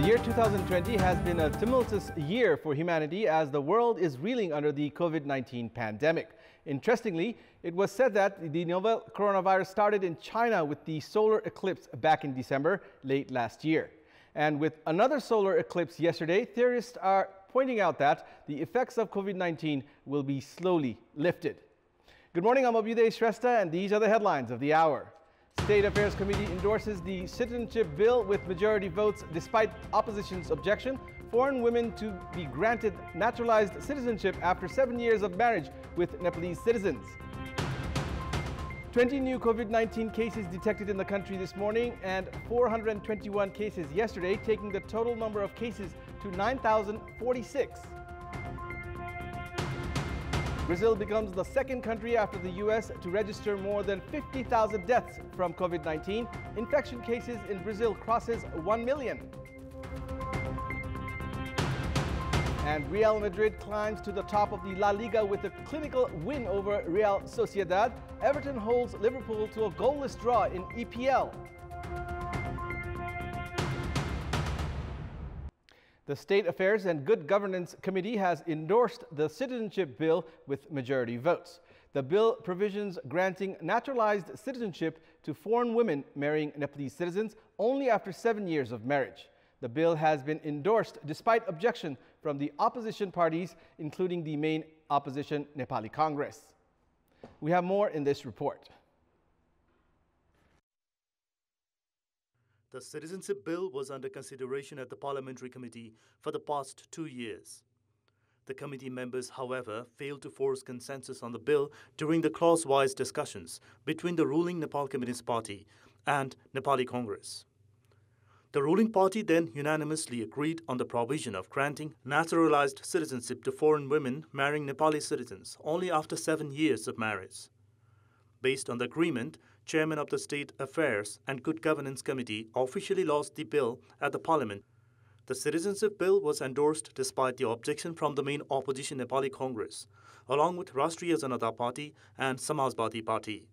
The year 2020 has been a tumultuous year for humanity as the world is reeling under the COVID-19 pandemic. Interestingly, it was said that the novel coronavirus started in China with the solar eclipse back in December late last year. And with another solar eclipse yesterday, theorists are pointing out that the effects of COVID-19 will be slowly lifted. Good morning, I'm Abhyuday Shrestha, and these are the headlines of the hour. State Affairs Committee endorses the citizenship bill with majority votes despite opposition's objection. Foreign women to be granted naturalized citizenship after 7 years of marriage with Nepalese citizens. 20 new COVID-19 cases detected in the country this morning and 421 cases yesterday, taking the total number of cases to 9,046. Brazil becomes the second country after the U.S. to register more than 50,000 deaths from COVID-19. Infection cases in Brazil crosses 1 million. And Real Madrid climbs to the top of the La Liga with a clinical win over Real Sociedad. Everton holds Liverpool to a goalless draw in EPL. The State Affairs and Good Governance Committee has endorsed the citizenship bill with majority votes. The bill provisions granting naturalized citizenship to foreign women marrying Nepalese citizens only after 7 years of marriage. The bill has been endorsed despite objection from the opposition parties, including the main opposition Nepali Congress. We have more in this report. The citizenship bill was under consideration at the Parliamentary Committee for the past 2 years. The committee members, however, failed to force consensus on the bill during the clause-wise discussions between the ruling Nepal Communist Party and Nepali Congress. The ruling party then unanimously agreed on the provision of granting naturalized citizenship to foreign women marrying Nepali citizens only after 7 years of marriage. Based on the agreement, Chairman of the State Affairs and Good Governance Committee officially lodged the bill at the Parliament. The citizenship bill was endorsed despite the objection from the main opposition Nepali Congress, along with Rashtriya Janata Party and Samajwadi Party.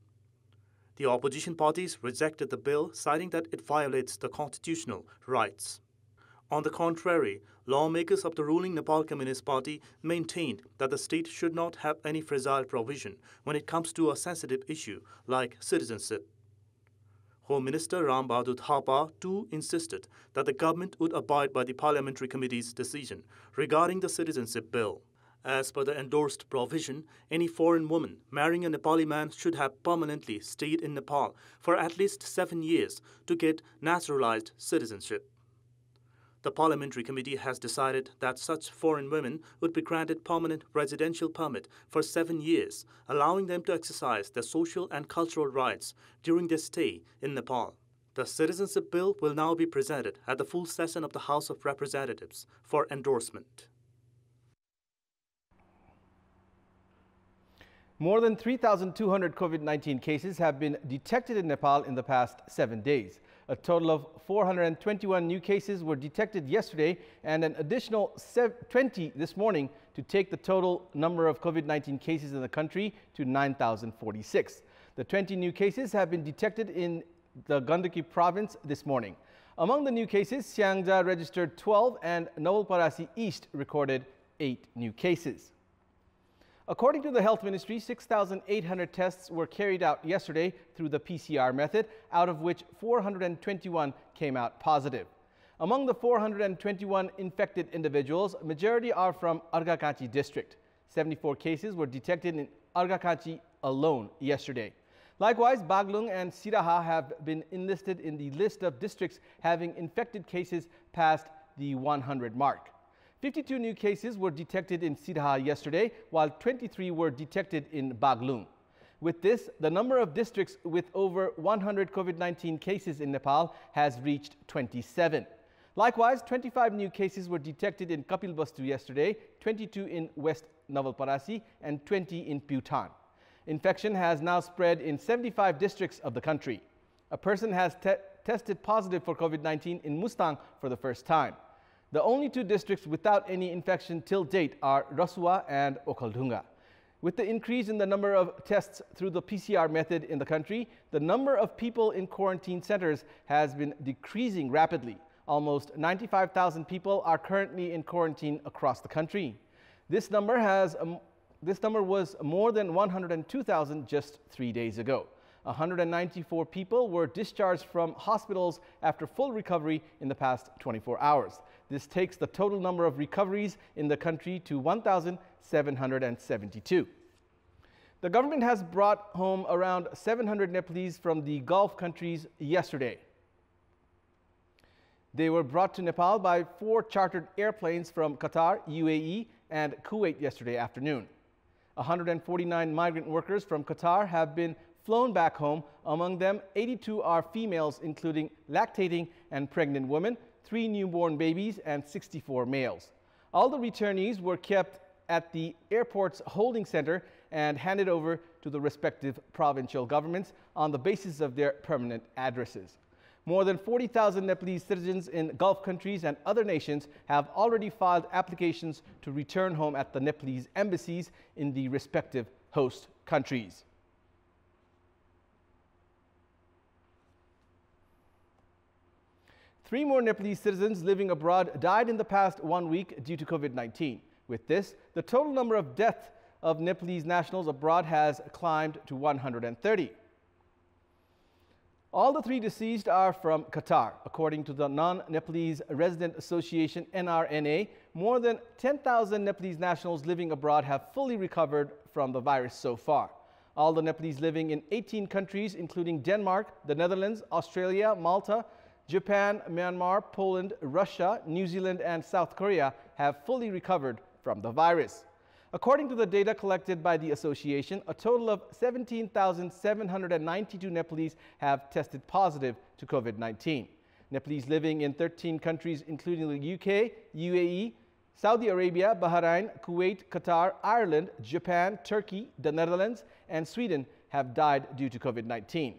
The opposition parties rejected the bill, citing that it violates the constitutional rights. On the contrary, lawmakers of the ruling Nepal Communist Party maintained that the state should not have any fragile provision when it comes to a sensitive issue like citizenship. Home Minister Ram Bahadur Thapa too insisted that the government would abide by the Parliamentary Committee's decision regarding the citizenship bill. As per the endorsed provision, any foreign woman marrying a Nepali man should have permanently stayed in Nepal for at least 7 years to get naturalized citizenship. The Parliamentary Committee has decided that such foreign women would be granted permanent residential permit for 7 years, allowing them to exercise their social and cultural rights during their stay in Nepal. The citizenship bill will now be presented at the full session of the House of Representatives for endorsement. More than 3,200 COVID-19 cases have been detected in Nepal in the past 7 days. A total of 421 new cases were detected yesterday and an additional 20 this morning to take the total number of COVID-19 cases in the country to 9,046. The 20 new cases have been detected in the Gandaki province this morning. Among the new cases, Siangja registered 12 and Nawalparasi East recorded 8 new cases. According to the Health Ministry, 6,800 tests were carried out yesterday through the PCR method, out of which 421 came out positive. Among the 421 infected individuals, majority are from Arghakhanchi district. 74 cases were detected in Arghakhanchi alone yesterday. Likewise, Baglung and Siraha have been enlisted in the list of districts having infected cases past the 100 mark. 52 new cases were detected in Siraha yesterday, while 23 were detected in Baglung. With this, the number of districts with over 100 COVID-19 cases in Nepal has reached 27. Likewise, 25 new cases were detected in Kapilvastu yesterday, 22 in West Nawalparasi, and 20 in Bhutan. Infection has now spread in 75 districts of the country. A person has tested positive for COVID-19 in Mustang for the first time. The only 2 districts without any infection till date are Rasua and Okhaldhunga. With the increase in the number of tests through the PCR method in the country, the number of people in quarantine centers has been decreasing rapidly. Almost 95,000 people are currently in quarantine across the country. This number was more than 102,000 just 3 days ago. 194 people were discharged from hospitals after full recovery in the past 24 hours. This takes the total number of recoveries in the country to 1,772. The government has brought home around 700 Nepalese from the Gulf countries yesterday. They were brought to Nepal by 4 chartered airplanes from Qatar, UAE, and Kuwait yesterday afternoon. 149 migrant workers from Qatar have been flown back home. Among them, 82 are females, including lactating and pregnant women, 3 newborn babies, and 64 males. All the returnees were kept at the airport's holding center and handed over to the respective provincial governments on the basis of their permanent addresses. More than 40,000 Nepalese citizens in Gulf countries and other nations have already filed applications to return home at the Nepalese embassies in the respective host countries. Three more Nepalese citizens living abroad died in the past 1 week due to COVID-19. With this, the total number of deaths of Nepalese nationals abroad has climbed to 130. All the 3 deceased are from Qatar. According to the Non-Nepalese Resident Association NRNA, more than 10,000 Nepalese nationals living abroad have fully recovered from the virus so far. All the Nepalese living in 18 countries, including Denmark, the Netherlands, Australia, Malta, Japan, Myanmar, Poland, Russia, New Zealand, and South Korea have fully recovered from the virus. According to the data collected by the association, a total of 17,792 Nepalese have tested positive to COVID-19. Nepalese living in 13 countries, including the UK, UAE, Saudi Arabia, Bahrain, Kuwait, Qatar, Ireland, Japan, Turkey, the Netherlands, and Sweden have died due to COVID-19.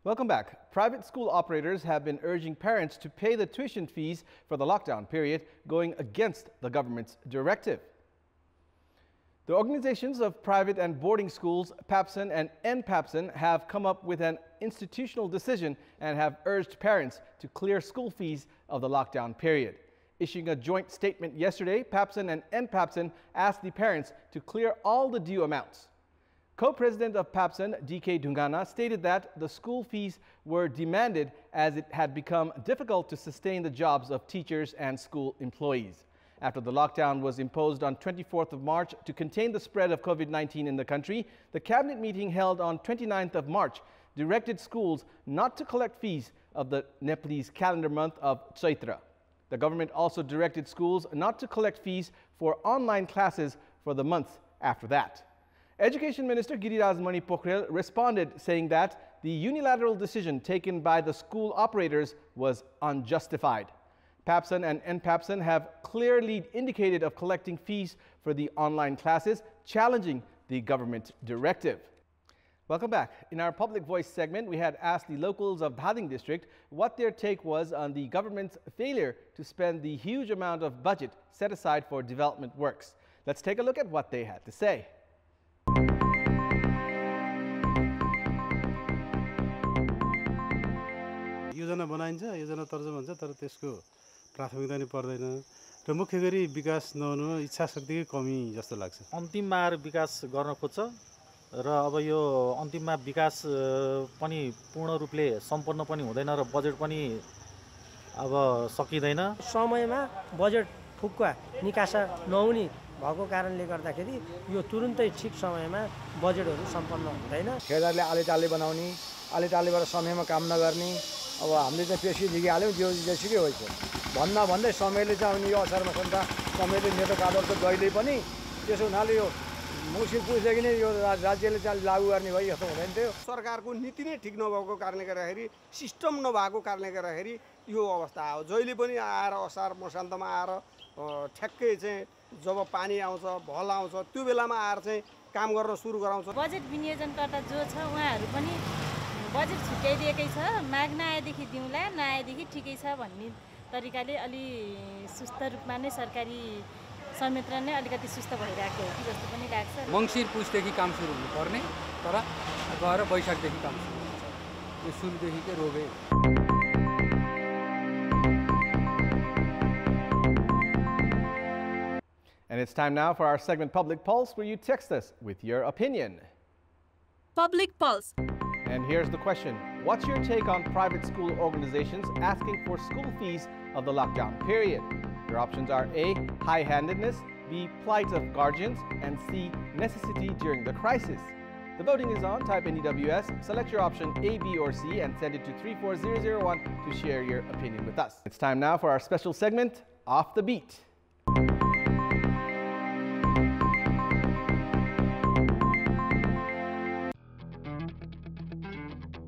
Welcome back. Private school operators have been urging parents to pay the tuition fees for the lockdown period, going against the government's directive. The organizations of private and boarding schools, PAPSON and NPAPSON, have come up with an institutional decision and have urged parents to clear school fees of the lockdown period. Issuing a joint statement yesterday, PAPSON and NPAPSON asked the parents to clear all the due amounts. Co-president of PAPSON, DK Dungana, stated that the school fees were demanded as it had become difficult to sustain the jobs of teachers and school employees. After the lockdown was imposed on 24th of March to contain the spread of COVID-19 in the country, the cabinet meeting held on 29th of March directed schools not to collect fees of the Nepalese calendar month of Chaitra. The government also directed schools not to collect fees for online classes for the months after that. Education Minister Giriraj Mani Pokhrel responded, saying that the unilateral decision taken by the school operators was unjustified. PAPSON and NPAPSON have clearly indicated of collecting fees for the online classes, challenging the government directive. Welcome back. In our Public Voice segment, we had asked the locals of Dhading district what their take was on the government's failure to spend the huge amount of budget set aside for development works. Let's take a look at what they had to say. योजना बनाइन्छ योजना तर्जुमा हुन्छ तर त्यसको प्राथमिकता नै पर्दैन र मुख्य गरी विकास नहुनु इच्छा शक्तिकै कमी जस्तो लाग्छ अन्तिममा विकास गर्न खोज्छ र अब यो अन्तिममा विकास पनि पूर्ण रूपले सम्पन्न पनि हुँदैन र बजेट पनि अब सकिदैन समयमा बजेट ठुक्का निकासा नहुने भएको कारणले गर्दाखेरि यो तुरुन्तै ठीक समयमा बजेटहरु सम्पन्न हुँदैन खेदारले आलेटाले बनाउने आलेटालेबाट समयमा काम नगर्ने अब हामीले चाहिँ पेशी दिइहाल्यौ जो जेसुकै होइछ भन्दै समयले चाहिँ अनि यो असारमा सन्ता समयले नेतो काडर त जहिले पनि त्यसो हुनाले यो मुसिर पुछेदेखि नै यो राज्यले चाहिँ लागू गर्ने भई यस्तो हुँदैन थियो सरकारको नीति नै ठीक नभएको कारणले गर्दाखेरि सिस्टम नभएको कारणले गर्दाखेरि यो अवस्था आयो जहिले पनि आएर असार मसान्तमा आएर ठ्याक्कै चाहिँ जब पानी आउँछ भल आउँछ त्यो बेलामा आएर चाहिँ काम गर्न सुरु गराउँछ बजेट विनियोजनकर्ता जो छ उहाँहरु पनि बजेट छुट्याइदिएकै छ माग नआएदेखि दिउँला नआएदेखि ठिकै छ भन्ने तरिकाले अलि सुस्त रूपमा नै सरकारी संयन्त्र नै अलिकति सुस्त भइरहेको हो कि जस्तो पनि लाग्छ मङ्सिर पुसदेखि काम सुरु हुनुपर्ने तर गएर वैशाखदेखि काम सुरु हुन्छ यो सुरुदेखिकै रोगे it's time now for our segment Public Pulse, where you text us with your opinion. Public Pulse. And here's the question. What's your take on private school organizations asking for school fees of the lockdown period? Your options are A, high-handedness, B, plight of guardians, and C, necessity during the crisis. The voting is on. Type NEWS, select your option A, B, or C, and send it to 34001 to share your opinion with us. It's time now for our special segment, Off the Beat.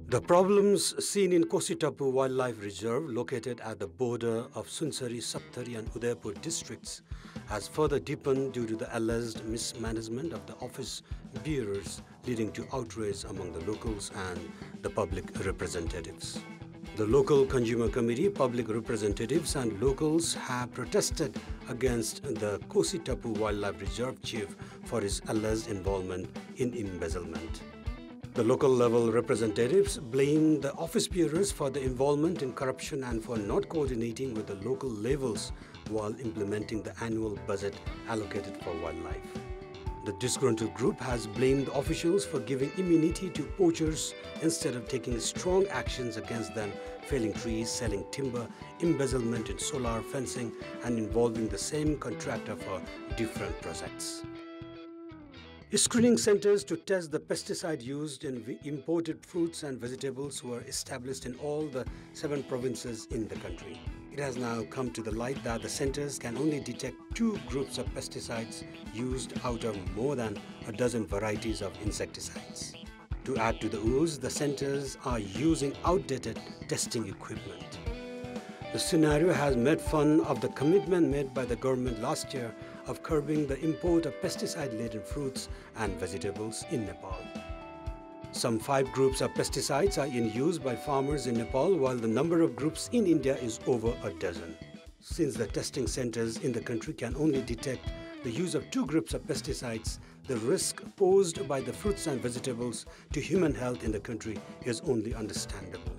The problems seen in Kositapu Wildlife Reserve, located at the border of Sunsari, Saptari and Udaipur districts, has further deepened due to the alleged mismanagement of the office bearers, leading to outrage among the locals and the public representatives. The local consumer committee, public representatives and locals have protested against the Kositapu Wildlife Reserve chief for his alleged involvement in embezzlement. The local level representatives blame the office bearers for the involvement in corruption and for not coordinating with the local levels while implementing the annual budget allocated for wildlife. The disgruntled group has blamed officials for giving immunity to poachers instead of taking strong actions against them, felling trees, selling timber, embezzlement in solar fencing, and involving the same contractor for different projects. Screening centers to test the pesticide used in imported fruits and vegetables were established in all the 7 provinces in the country. It has now come to the light that the centers can only detect 2 groups of pesticides used out of more than a dozen varieties of insecticides. To add to the ooze, the centers are using outdated testing equipment. The scenario has made fun of the commitment made by the government last year of curbing the import of pesticide-laden fruits and vegetables in Nepal. Some 5 groups of pesticides are in use by farmers in Nepal, while the number of groups in India is over a dozen. Since the testing centers in the country can only detect the use of 2 groups of pesticides, the risk posed by the fruits and vegetables to human health in the country is only understandable.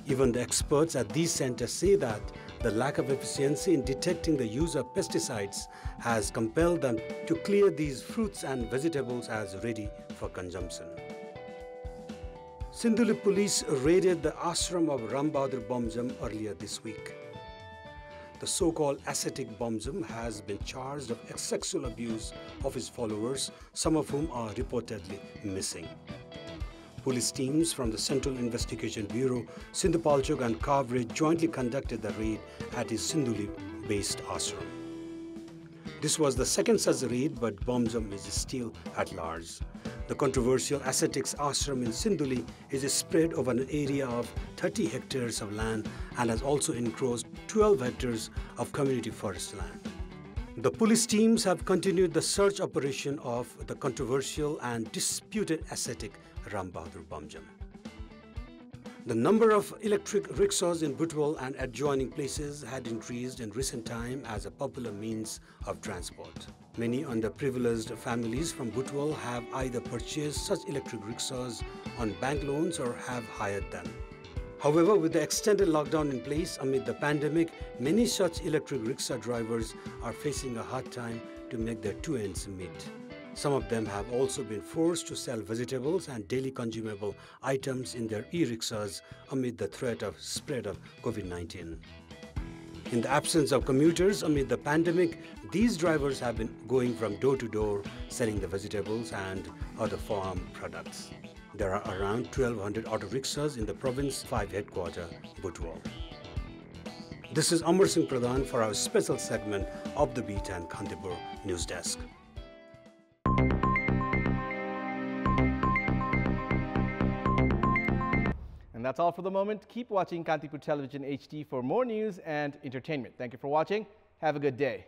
Even the experts at these centers say that the lack of efficiency in detecting the use of pesticides has compelled them to clear these fruits and vegetables as ready for consumption. Sindhuli police raided the ashram of Ram Bahadur Bomjam earlier this week. The so-called ascetic Bomjam has been charged of sexual abuse of his followers, some of whom are reportedly missing. Police teams from the Central Investigation Bureau, Sindhupalchok and Kavre jointly conducted the raid at his Sindhuli-based ashram. This was the second such raid, but Bomjam is still at large. The controversial ascetics ashram in Sindhuli is spread over an area of 30 hectares of land and has also encroached 12 hectares of community forest land. The police teams have continued the search operation of the controversial and disputed ascetic Ram Bahadur Bomjam. The number of electric rickshaws in Butwal and adjoining places had increased in recent time as a popular means of transport. Many underprivileged families from Butwal have either purchased such electric rickshaws on bank loans or have hired them. However, with the extended lockdown in place amid the pandemic, many such electric rickshaw drivers are facing a hard time to make their 2 ends meet. Some of them have also been forced to sell vegetables and daily consumable items in their e-rickshaws amid the threat of spread of COVID-19. In the absence of commuters amid the pandemic, these drivers have been going from door to door selling the vegetables and other farm products. There are around 1,200 auto rickshaws in the province 5 headquarters, Butwal. This is Amar Singh Pradhan for our special segment of the Beat and Kantipur News Desk. And that's all for the moment. Keep watching Kantipur Television HD for more news and entertainment. Thank you for watching. Have a good day.